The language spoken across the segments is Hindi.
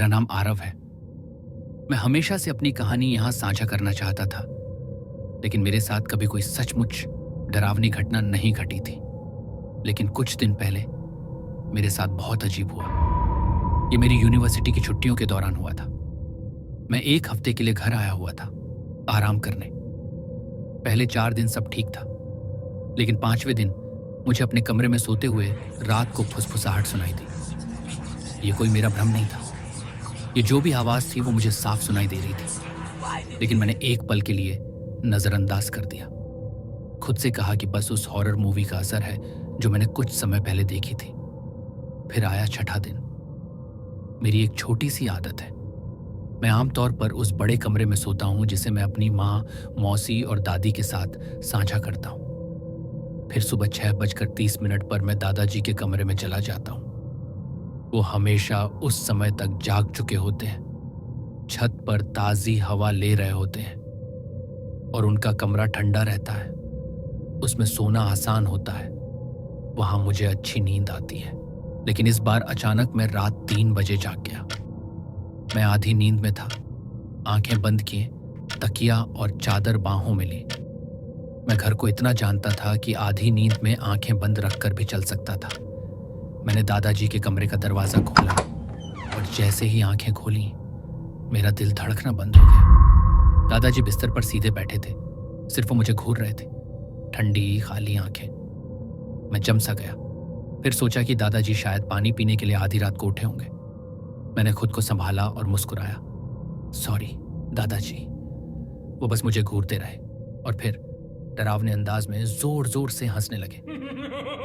मेरा नाम आरव है। मैं हमेशा से अपनी कहानी यहाँ साझा करना चाहता था, लेकिन मेरे साथ कभी कोई सचमुच डरावनी घटना नहीं घटी थी। लेकिन कुछ दिन पहले मेरे साथ बहुत अजीब हुआ। ये मेरी यूनिवर्सिटी की छुट्टियों के दौरान हुआ था। मैं 1 हफ्ते के लिए घर आया हुआ था आराम करने। पहले 4 दिन सब ठीक था, लेकिन 5वें दिन मुझे अपने कमरे में सोते हुए रात को फुसफुसाहट सुनाई दी। ये कोई मेरा भ्रम नहीं था। ये जो भी आवाज़ थी वो मुझे साफ सुनाई दे रही थी, लेकिन मैंने एक पल के लिए नज़रअंदाज कर दिया। खुद से कहा कि बस उस हॉरर मूवी का असर है जो मैंने कुछ समय पहले देखी थी। फिर आया छठा दिन। मेरी एक छोटी सी आदत है, मैं आमतौर पर उस बड़े कमरे में सोता हूँ जिसे मैं अपनी माँ, मौसी और दादी के साथ साझा करता हूँ। फिर सुबह 6:30 पर मैं दादाजी के कमरे में चला जाता हूँ। वो हमेशा उस समय तक जाग चुके होते हैं, छत पर ताज़ी हवा ले रहे होते हैं और उनका कमरा ठंडा रहता है। उसमें सोना आसान होता है। वहाँ मुझे अच्छी नींद आती है। लेकिन इस बार अचानक मैं रात 3 बजे जाग गया। मैं आधी नींद में था, आंखें बंद किए, तकिया और चादर बाहों में ली। मैं घर को इतना जानता था कि आधी नींद में आंखें बंद रखकर भी चल सकता था। मैंने दादाजी के कमरे का दरवाज़ा खोला और जैसे ही आंखें खोली, मेरा दिल धड़कना बंद हो गया। दादाजी बिस्तर पर सीधे बैठे थे, सिर्फ वो मुझे घूर रहे थे, ठंडी खाली आंखें। मैं जम सा गया। फिर सोचा कि दादाजी शायद पानी पीने के लिए आधी रात को उठे होंगे। मैंने खुद को संभाला और मुस्कुराया। सॉरी दादाजी। वो बस मुझे घूरते रहे और फिर डरावने अंदाज में जोर जोर से हंसने लगे।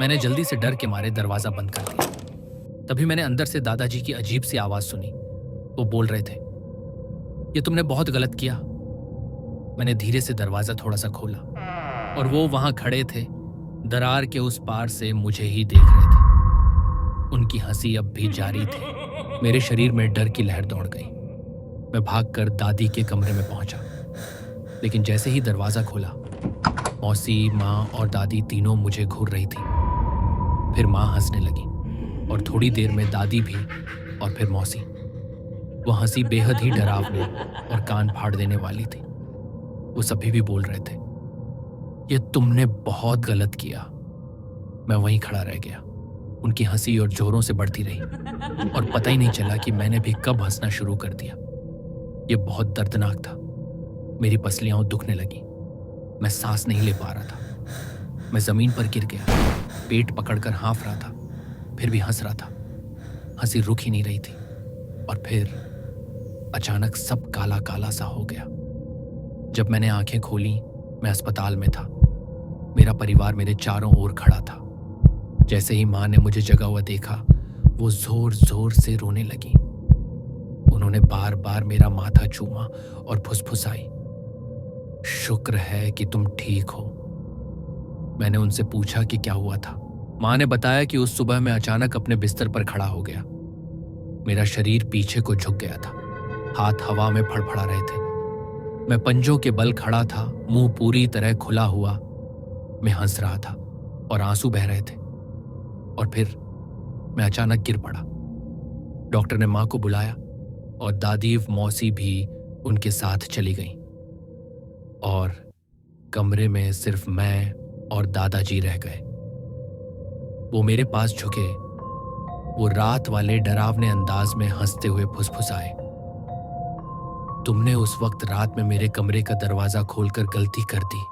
मैंने जल्दी से डर के मारे दरवाजा बंद कर दिया। तभी मैंने अंदर से दादाजी की अजीब सी आवाज सुनी। वो बोल रहे थे, ये तुमने बहुत गलत किया। मैंने धीरे से दरवाजा थोड़ा सा खोला और वो वहां खड़े थे, दरार के उस पार से मुझे ही देख रहे थे। उनकी हंसी अब भी जारी थी। मेरे शरीर में डर की लहर दौड़ गई। मैं भागकर दादी के कमरे में पहुंचा, लेकिन जैसे ही दरवाजा खोला, मौसी, माँ और दादी तीनों मुझे घूर रही थी। फिर माँ हंसने लगी और थोड़ी देर में दादी भी और फिर मौसी। वो हंसी बेहद ही डरावनी और कान फाड़ देने वाली थी। वो सभी भी बोल रहे थे, ये तुमने बहुत गलत किया। मैं वहीं खड़ा रह गया। उनकी हंसी और जोरों से बढ़ती रही और पता ही नहीं चला कि मैंने भी कब हंसना शुरू कर दिया। ये बहुत दर्दनाक था। मेरी पसलियां दुखने लगी। मैं सांस नहीं ले पा रहा था। मैं जमीन पर गिर गया, पेट पकड़कर हाँफ रहा था, फिर भी हंस रहा था। हंसी रुक ही नहीं रही थी। और फिर अचानक सब काला काला सा हो गया। जब मैंने आंखें खोली, मैं अस्पताल में था। मेरा परिवार मेरे चारों ओर खड़ा था। जैसे ही माँ ने मुझे जगा हुआ देखा, वो जोर जोर से रोने लगी। उन्होंने बार बार मेरा माथा चूमा और फुसफुसाई, शुक्र है कि तुम ठीक हो। मैंने उनसे पूछा कि क्या हुआ था। माँ ने बताया कि उस सुबह मैं अचानक अपने बिस्तर पर खड़ा हो गया। मेरा शरीर पीछे को झुक गया था, हाथ हवा में फड़फड़ा रहे थे। मैं पंजों के बल खड़ा था, मुंह पूरी तरह खुला हुआ। मैं हंस रहा था और आंसू बह रहे थे। और फिर मैं अचानक गिर पड़ा। डॉक्टर ने माँ को बुलाया और दादी मौसी भी उनके साथ चली गई और कमरे में सिर्फ मैं और दादाजी रह गए। वो मेरे पास झुके, वो रात वाले डरावने अंदाज में हंसते हुए फुसफुसाए, तुमने उस वक्त रात में मेरे कमरे का दरवाजा खोलकर गलती कर दी।